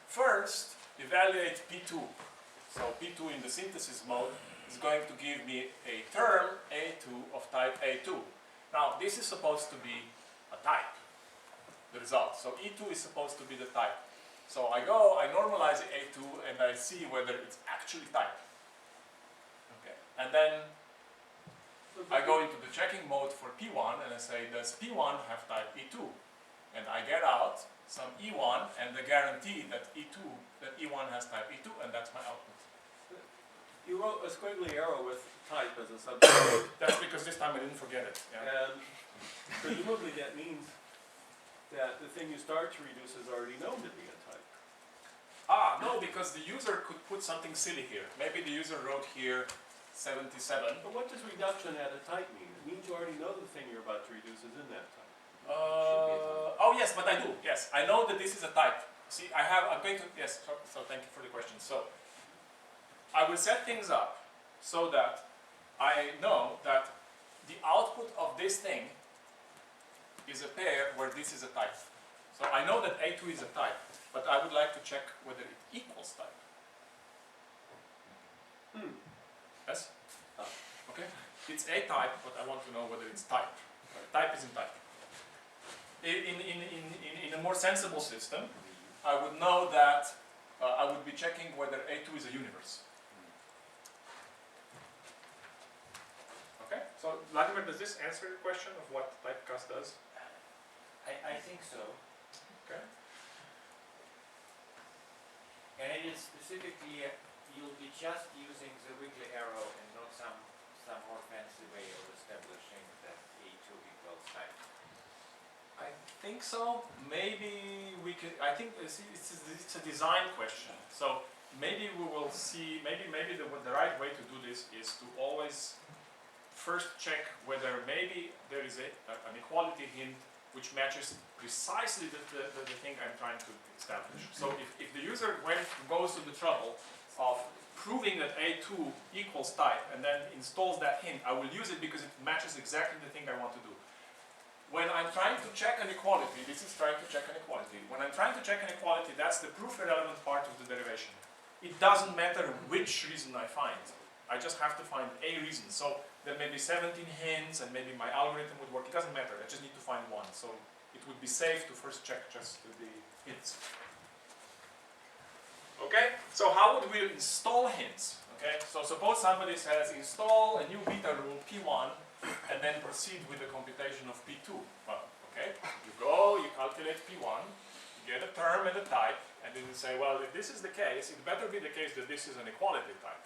First, evaluate P2. So P2 in the synthesis mode is going to give me a term A2 of type A2. Now this is supposed to be a type. The result. So E2 is supposed to be the type. So I normalize A2 and I see whether it's actually type. Okay. And then I go into the checking mode for P1 and I say, does P1 have type E2? And I get out some E1 and the guarantee that E1 has type E2, and that's my output. You wrote a squiggly arrow with type as a subject. That's because this time I didn't forget it. Yeah. And presumably that means that the thing you start to reduce is already known to be a type. Ah, no, because the user could put something silly here. Maybe the user wrote here 77. But what does reduction at a type mean? It means you already know the thing you're about to reduce is in that type. Oh yes, but I do. Yes, I know that this is a type. See, I'm going to, yes, so thank you for the question. So, I will set things up so that I know that the output of this thing is a pair where this is a type. So I know that A2 is a type, but I would like to check whether it equals type. Yes? Okay? It's a type, but I want to know whether it's type. Type isn't type. In a more sensible system, I would know that I would be checking whether A2 is a universe. Okay? So, Vladimir, does this answer your question of what typecast does? I think so. Okay. And it is specifically, you'll be just using the wiggly arrow and not some more fancy way of establishing that think so. Maybe we could. I think it's a design question. So maybe we will see. Maybe the right way to do this is to always first check whether maybe there is an equality hint which matches precisely the thing I'm trying to establish. So if the user goes to the trouble of proving that A2 equals type and then installs that hint, I will use it because it matches exactly the thing I want to do. When I'm trying to check an equality, this is trying to check an equality. When I'm trying to check an equality, that's the proof irrelevant part of the derivation. It doesn't matter which reason I find. I just have to find a reason. So there may be 17 hints and maybe my algorithm would work. It doesn't matter. I just need to find one. So it would be safe to first check just the hints. Okay, so how would we install hints? Okay, so suppose somebody says install a new beta rule P1 and then proceed with the computation of P2. Well, okay, you go, you calculate P1, you get a term and a type, and then you say, well, if this is the case, it better be the case that this is an equality type.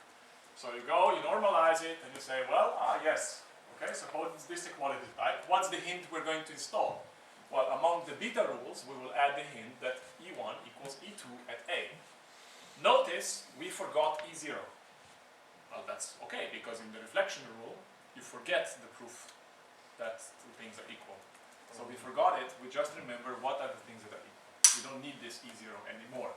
So you go, you normalize it, and you say, well, yes, okay, suppose it's this equality type. What's the hint we're going to install? Well, among the beta rules, we will add the hint that E1 equals E2 at A. Notice we forgot E0. Well, that's okay, because in the reflection rule, you forget the proof that two things are equal. So we forgot it, we just remember what are the things that are equal. We don't need this E0 anymore.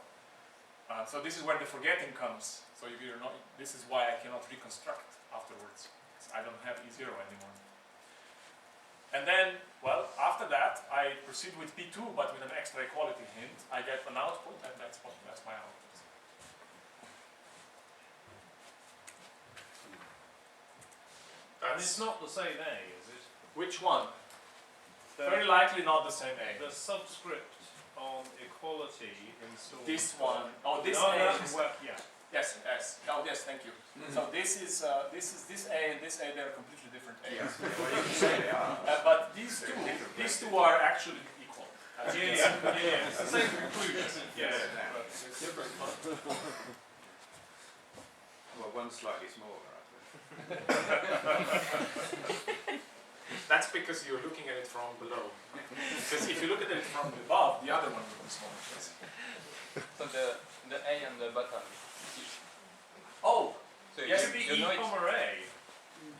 So this is where the forgetting comes. So if you're not, this is why I cannot reconstruct afterwards. I don't have E0 anymore. And then, well, after that, I proceed with P2, but with an extra equality hint. I get an output, and that's my output. And it's not the same A, is it? Which one? The, Very likely not the same A. the subscript on equality installed. This one. Oh, this no, A. that's well, yeah. Yes, yes. Oh, yes. Thank you. So this is this A and this A. They're completely different A's. Well, you can say they are. But these two are actually equal. Yeah. It's the same conclusion. Yes. But it's different. Well, one's slightly smaller, I think. That's because you're looking at it from below. Because if you look at it from above, the other one will be smaller. Yes. So the A and the bottom. Oh, So yes, Maybe you E, know it's A.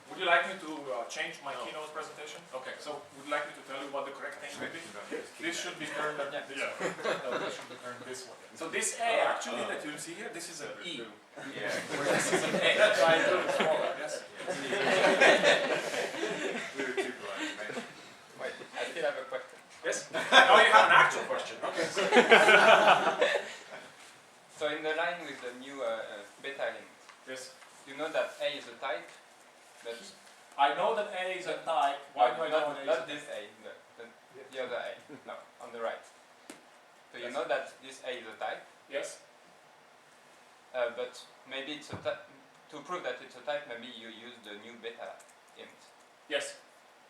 would you like me to change my No. keynote presentation? Okay, so would you like me to tell you what the correct thing would be? This should be turned this way. No, this should be turned this way. So this A actually that you see here, this is an E. Yeah. This is an A. That's why I do it smaller. Yes. We were too polite to mention. wait, I still have a question. Yes. Now you have an actual question. Okay. So in the line with the new beta hint, Yes. you know that A is a type, but I know that A is a type. Why do I know not, that A is not a type? this A, the other A, no, on the right. So you Yes. know that this A is a type, Yes. but maybe it's a to prove that it's a type, maybe you use the new beta hint. Yes.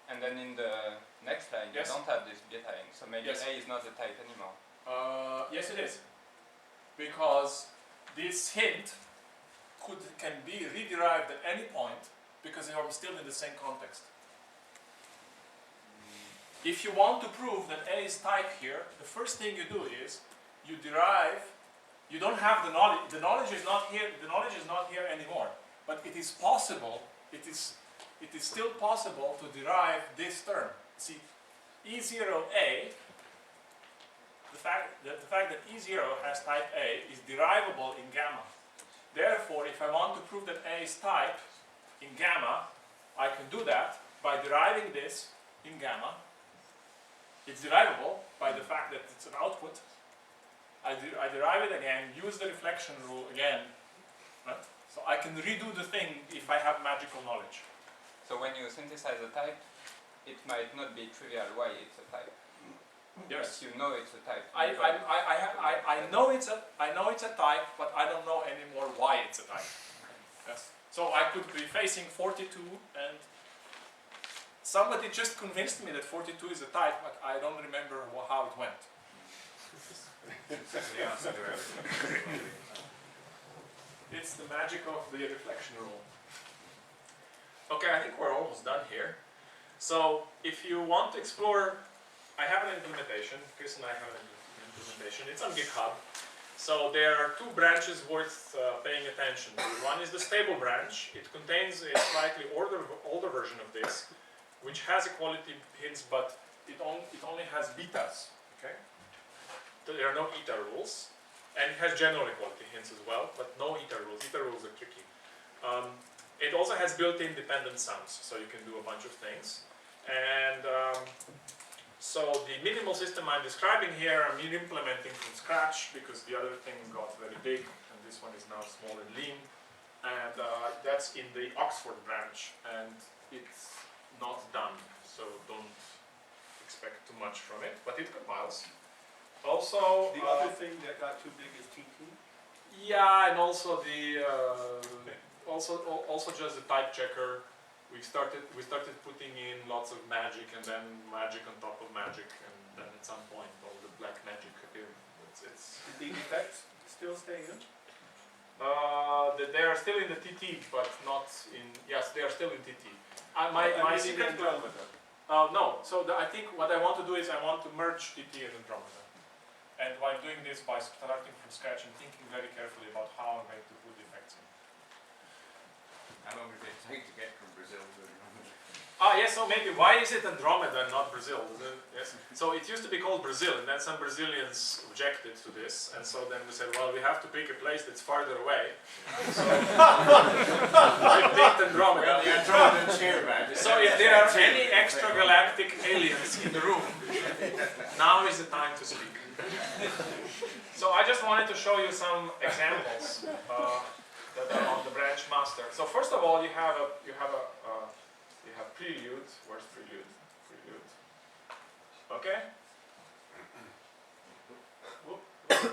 And then in the next line, Yes. you don't have this beta hint, so maybe Yes. A is not a type anymore. Yes, it is. Because this hint can be rederived at any point because they are still in the same context. If you want to prove that A is type here, the first thing you do is you derive. You don't have the knowledge. The knowledge is not here. The knowledge is not here anymore. But it is possible. It is still possible to derive this term. See, E0A. The fact that E0 has type A is derivable in gamma. Therefore, if I want to prove that A is type in gamma, I can do that by deriving this in gamma. It's derivable by the fact that it's an output. I derive it again, use the reflection rule again. Right? So I can redo the thing if I have magical knowledge. So when you synthesize a type, it might not be trivial why it's a type. Yes. You know it's a type. I know it's a type, but I don't know anymore why it's a type. Yes. So I could be facing 42, and somebody just convinced me that 42 is a type, but I don't remember how it went. That's the answer to everything. It's the magic of the reflection rule. Okay, I think we're almost done here. So if you want to explore I have an implementation. Chris and I have an implementation. It's on GitHub. So there are two branches worth paying attention to. One is the stable branch. It contains a slightly older version of this, which has equality hints, but it only has betas. Okay. There are no eta rules, and it has general equality hints as well, but no eta rules. Eta rules are tricky. It also has built-in dependent sums, so you can do a bunch of things. And so the minimal system I'm describing here, I'm implementing from scratch because the other thing got very big, and this one is now small and lean. And that's in the Oxford branch, and it's not done, so don't expect too much from it, but it compiles. Also, The other thing that got too big is TT? yeah, and also the also just the type checker. We started putting in lots of magic, and then magic on top of magic, and then at some point all the black magic appeared. It's Did the effects still stay in? they are still in the TT, but not in. Yes, they are still in TT. My secret. No. So I think what I want to do is I want to merge TT and Andromeda. And while doing this by starting from scratch and thinking very carefully about how I'm going to put the effects in. How long did it take to get from Brazil to Andromeda? Yes, so maybe why is it Andromeda and not Brazil? Yes. So it used to be called Brazil, and then some Brazilians objected to this, and so then we said, well, we have to pick a place that's farther away. So we picked Andromeda. Well, the Andromeda's here, man. So if there are any extragalactic aliens in the room, now is the time to speak. So I just wanted to show you some examples that are on the branch master. So first of all, you have prelude. Where's prelude? Prelude. Okay. Whoop.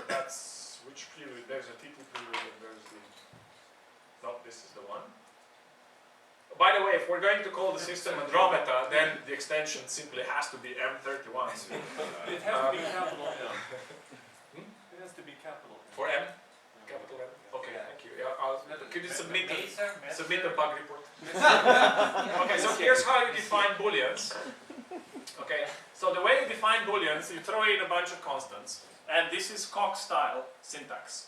That's which prelude? There's a TT prelude and there's the. No, this is the one. By the way, if we're going to call the system Andromeda, then the extension simply has to be M31. It has to be capital M. It has to be capital M. For M? Capital M? Okay, thank you. Yeah, could you submit a bug report? Okay, so here's how you define booleans. Okay, so the way you define booleans, you throw in a bunch of constants, and this is Coq style syntax.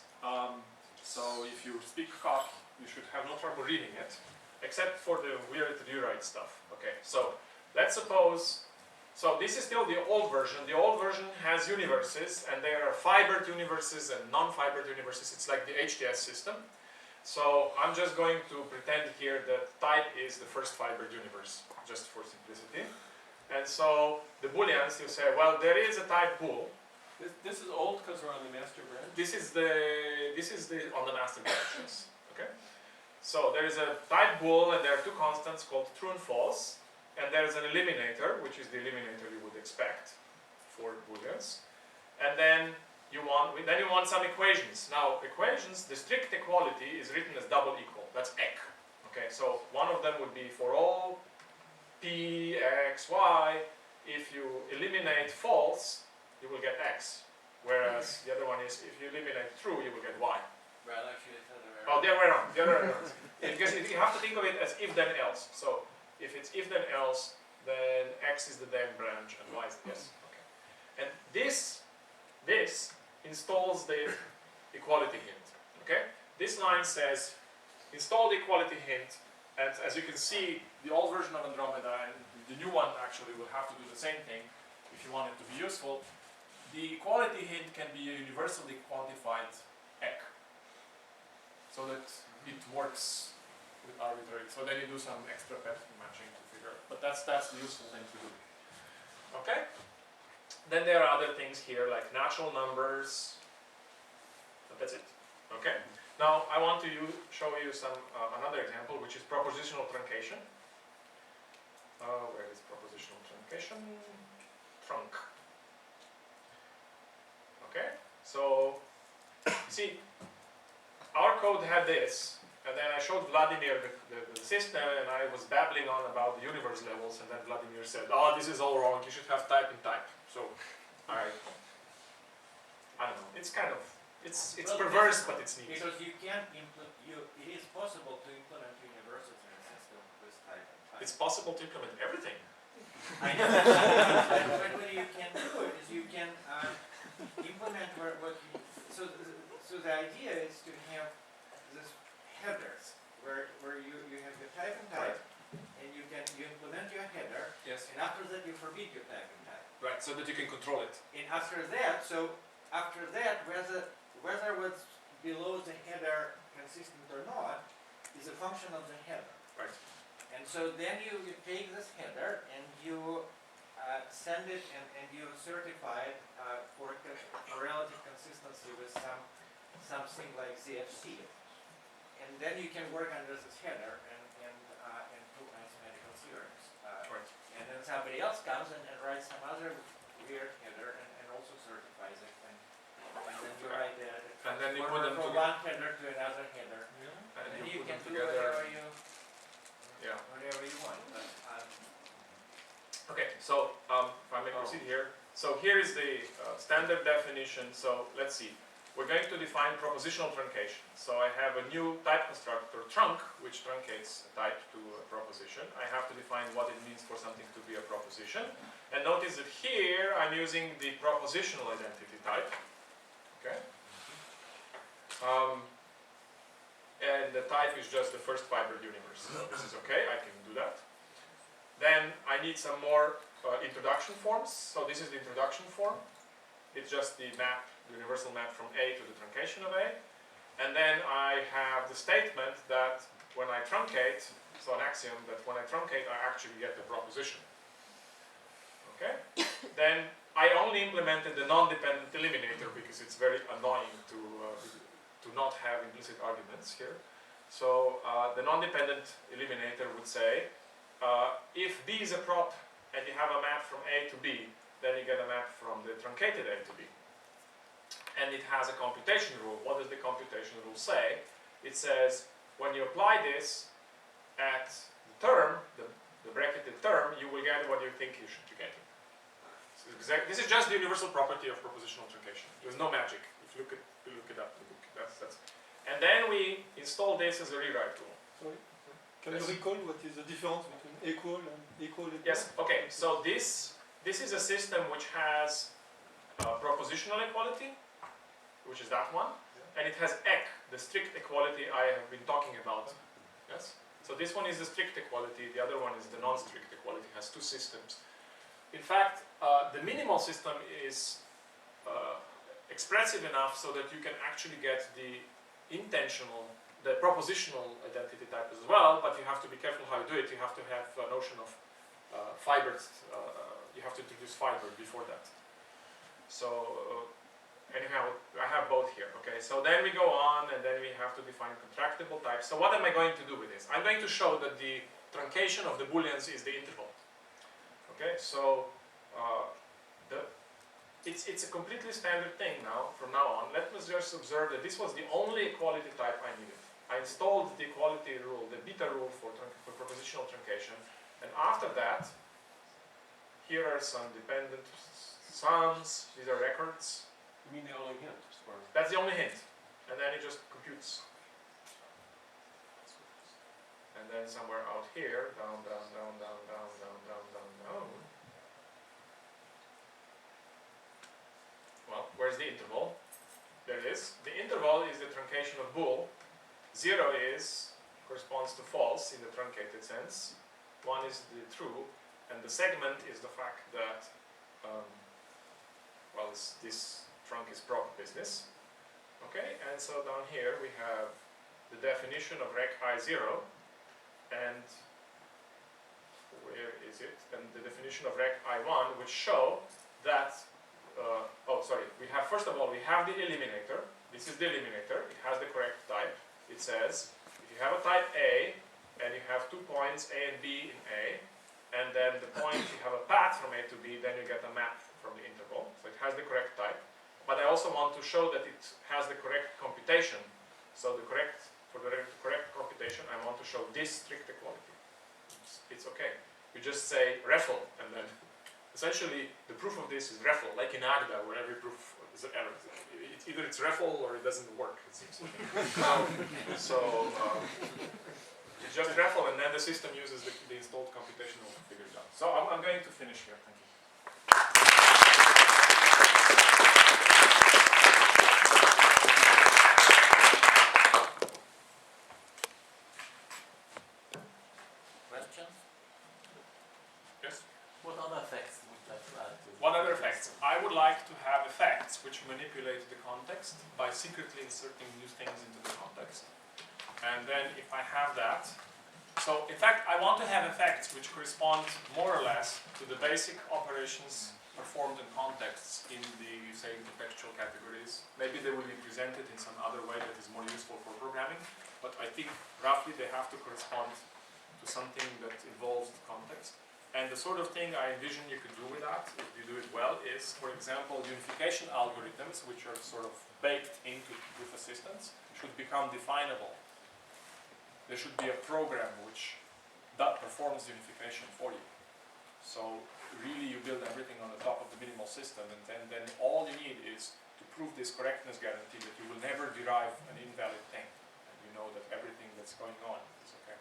So if you speak Coq, you should have no trouble reading it, except for the weird rewrite stuff. Okay, so let's suppose, so this is still the old version. The old version has universes, and there are fibered universes and non-fibered universes. It's like the HTS system. So I'm just going to pretend here that type is the first fibered universe, just for simplicity. And so the booleans, you say, well, there is a type bool. This is old because we're on the master branch? This is the on the master branches. Okay. So there is a type bool, and there are two constants called true and false. And there is an eliminator, which is the eliminator you would expect for booleans. And then you want some equations. Now, equations, the strict equality is written as double equal. That's ek. Okay, so one of them would be for all p, x, y. If you eliminate false, you will get x. Whereas the other one is if you eliminate true, you will get y. Well, actually, it's the other way Oh, the other way around. The other way around. Because you have to think of it as if then else. So if it's if then else, then x is the then branch and y is the yes. Okay. And this installs the equality hint. Okay? This line says install the equality hint, and as you can see, the old version of Andromeda and the new one actually will have to do the same thing if you want it to be useful. The equality hint can be a universally quantified ek, so that it works with arbitrary. So then you do some extra pattern matching to figure out. But that's the useful thing to do. Okay? Then there are other things here like natural numbers. But that's it. Okay? Now I want to show you some another example, which is propositional truncation. Where is propositional truncation? Trunk. Okay? So see, our code had this, and then I showed Vladimir the system, and I was babbling on about the universe levels, and then Vladimir said, "Oh, this is all wrong. You should have type in type." So I don't know. It's kind of it's Well, perverse, but it's neat. Because you can't it is possible to implement universals in a system with type and type. It's possible to implement everything. I know. But what you can do is you can implement what you, so the idea is to have this headers where you have your type and type, and you implement your header, Yes. and after that you forbid your type and type. Right, so that you can control it. And after that, whether what's below the header consistent or not is a function of the header. Right. And so then you take this header and you send it and you certify it for a relative consistency with something like ZFC. And then you can work under this header and prove mathematical theorems. Right. And then somebody else comes and writes some other weird header and also certifies it. And then you write a And then you put them from together. one header to another header. And And you you put can them do together. Yeah. whatever you want. But, Okay, so if I may proceed here. So here is the standard definition. So let's see. We're going to define propositional truncation. So I have a new type constructor, trunc, which truncates a type to a proposition. I have to define what it means for something to be a proposition. And notice that here I'm using the propositional identity type. Okay. And the type is just the first fibered universe. So this is okay, I can do that. Then I need some more introduction forms. So this is the introduction form. It's just the map, the universal map from A to the truncation of A. And then I have the statement that when I truncate, so an axiom that when I truncate I actually get the proposition. Okay? Then I only implemented the non-dependent eliminator because it's very annoying to not have implicit arguments here. So the non-dependent eliminator would say, if B is a prop and you have a map from A to B, then you get a map from the truncated A to B. And it has a computation rule. What does the computation rule say? It says, when you apply this at the term, the bracketed term, you will get what you think you should be getting. This is just the universal property of propositional truncation. There's no magic. If you look it up in the book. That's. And then we install this as a rewrite rule. Sorry? Can Yes. you recall what is the difference between equal and equal? Yes, okay, so this is a system which has propositional equality, which is that one, and it has ek, the strict equality I have been talking about. Yes? So this one is the strict equality, the other one is the non-strict equality, it has two systems. In fact, the minimal system is expressive enough so that you can actually get the propositional identity type as well, but you have to be careful how you do it. You have to have a notion of fibers, you have to introduce fiber before that. So anyhow, I have both here, okay? So then we go on and then we have to define contractible types. So what am I going to do with this? I'm going to show that the truncation of the booleans is the interval. Okay, so it's a completely standard thing now, from now on. Let us just observe that this was the only equality type I needed. I installed the equality rule, the beta rule for propositional truncation, and after that, here are some dependent sums, these are records. You mean the only hint? Or That's the only hint, and then it just computes. And then somewhere out here, down, down, down, down, down, down, down, down, down. Well, where's the interval? There it is. The interval is the truncation of bool. 0 corresponds to false in the truncated sense. 1 is the true, and the segment is the fact that, well, this trunk is prop business. Okay, and so down here we have the definition of rec I0, and where is it? And the definition of rec I1, which show that we have, first of all, we have the eliminator. This is the eliminator. It has the correct type. It says, if you have a type A, and you have 2 points A and B in A, and then the point, you have a path from A to B, then you get a map from the interval. So it has the correct type. But I also want to show that it has the correct computation. So for the correct computation, I want to show this strict equality. It's okay. You just say REFL, and then essentially, the proof of this is REFL, like in Agda, where every proof is an error. Either it's REFL or it doesn't work, it seems. It's just REFL, and then the system uses the installed computational to figure it out. So I'm going to finish here. Thank you. Questions? Yes? What other effects would that add to? What other effects? I would like to have effects which manipulate the context by secretly inserting new things into the context. And then if I have that, so in fact I want to have effects which correspond more or less to the basic operations performed in contexts in the, say, contextual categories. Maybe they will be presented in some other way that is more useful for programming, but I think roughly they have to correspond to something that involves the context. And the sort of thing I envision you could do with that, if you do it well, is, for example, unification algorithms, which are sort of baked into proof assistance, should become definable. There should be a program which that performs unification for you. So really you build everything on the top of the minimal system, and then all you need is to prove this correctness guarantee that you will never derive an invalid thing. And you know that everything that's going on is okay.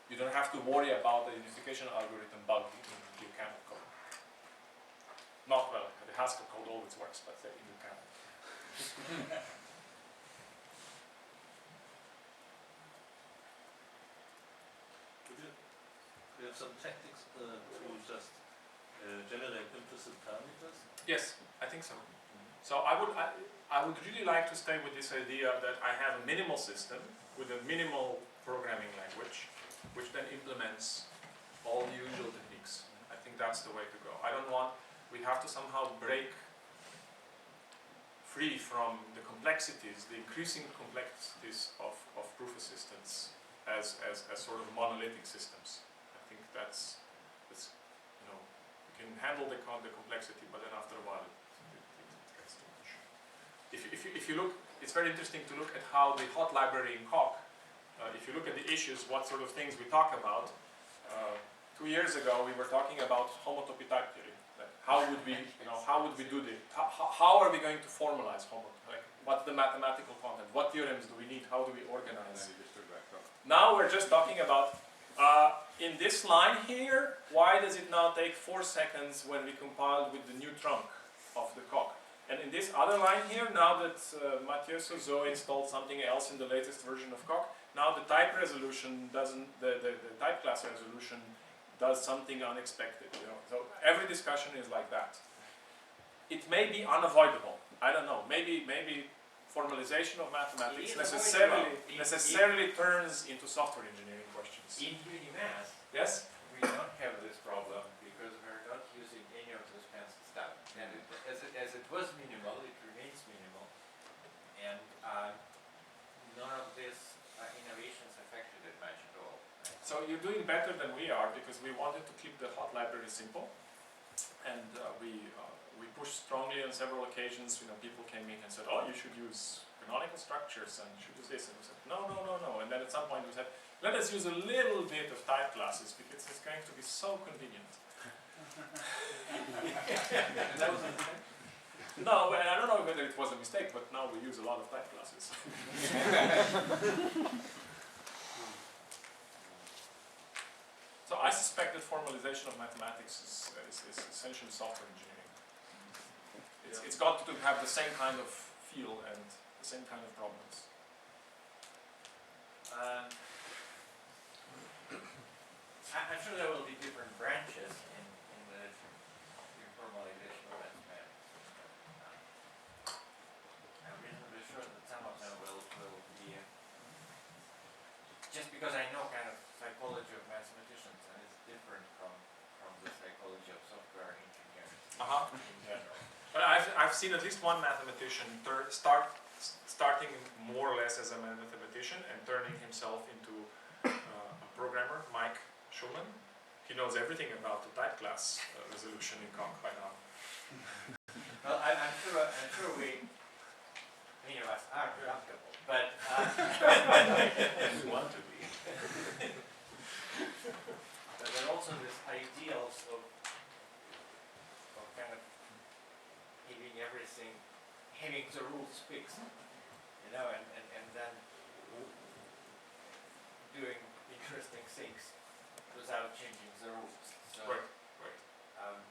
You don't have to worry about the unification algorithm bug in your camel code. Not well, the Haskell code always works, but in your camel. We have some tactics to just generate implicit parameters. Yes, I think so. So I would really like to stay with this idea that I have a minimal system with a minimal programming language, which then implements all the usual techniques. I think that's the way to go. I don't want, we have to somehow break free from the complexities, the increasing complexities of proof assistance as sort of monolithic systems. I think that's you know, you can handle the complexity, but then after a while it gets too much. If you look, it's very interesting to look at how the hot library in Coq, if you look at the issues, what sort of things we talk about. 2 years ago we were talking about homotopy type theory. Like how would we, how would we do this? How are we going to formalize homotopy? Like, what's the mathematical content? What theorems do we need? How do we organize? Now we're just talking about, in this line here, why does it now take 4 seconds when we compiled with the new trunk of the Coq? And in this other line here, now that Mathieu Sozo installed something else in the latest version of Coq, now the type resolution doesn't, the type class resolution does something unexpected. So every discussion is like that. It may be unavoidable. I don't know. Maybe formalization of mathematics necessarily turns into software engineering questions. In Unimath, Yes? we don't have this problem because we're not using any of this fancy stuff. And as it was minimal, it remains minimal. And none of these innovations affected it much at all. Right? So you're doing better than we are because we wanted to keep the hot library simple. And we pushed strongly on several occasions. People came in and said, oh, you should use canonical structures and you should use this. And we said, no. And then at some point we said, let us use a little bit of type classes because it's going to be so convenient. And that was a mistake? No, and I don't know whether it was a mistake, but now we use a lot of type classes. So I suspect that formalization of mathematics is essentially software engineering. It's got to have the same kind of feel and the same kind of problems. I'm sure there will be different branches in the formalization of mathematics. I'm reasonably sure that some of them will be, just because I know kind of psychology of mathematicians, and it's different from the psychology of software engineers in general. But I've seen at least one mathematician starting more or less as a mathematician and turning himself into a programmer, Mike Schulman. He knows everything about the type class resolution in Coq by now. Well, I'm sure many of us are comfortable, but We want to be. but there are also these ideals of kind of having everything, having the rules fixed, and then doing interesting things without changing the rules. So, Right, right. and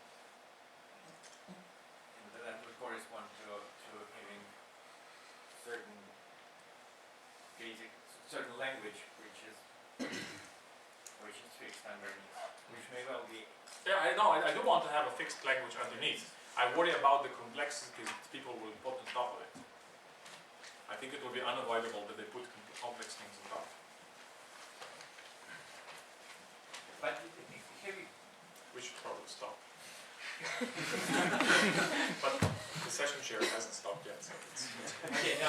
that would correspond to having certain certain language which is fixed underneath, which may well be. Yeah, I know. I do want to have a fixed language underneath. I worry about the complexities that people will put on top of it. I think it will be unavoidable that they put complex things on top. But have you, We should probably stop. But the session share hasn't stopped yet, so it's okay, no,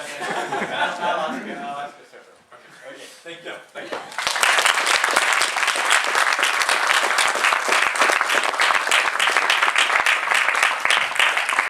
I'll ask you separately. okay. Okay, thank you. Thank you.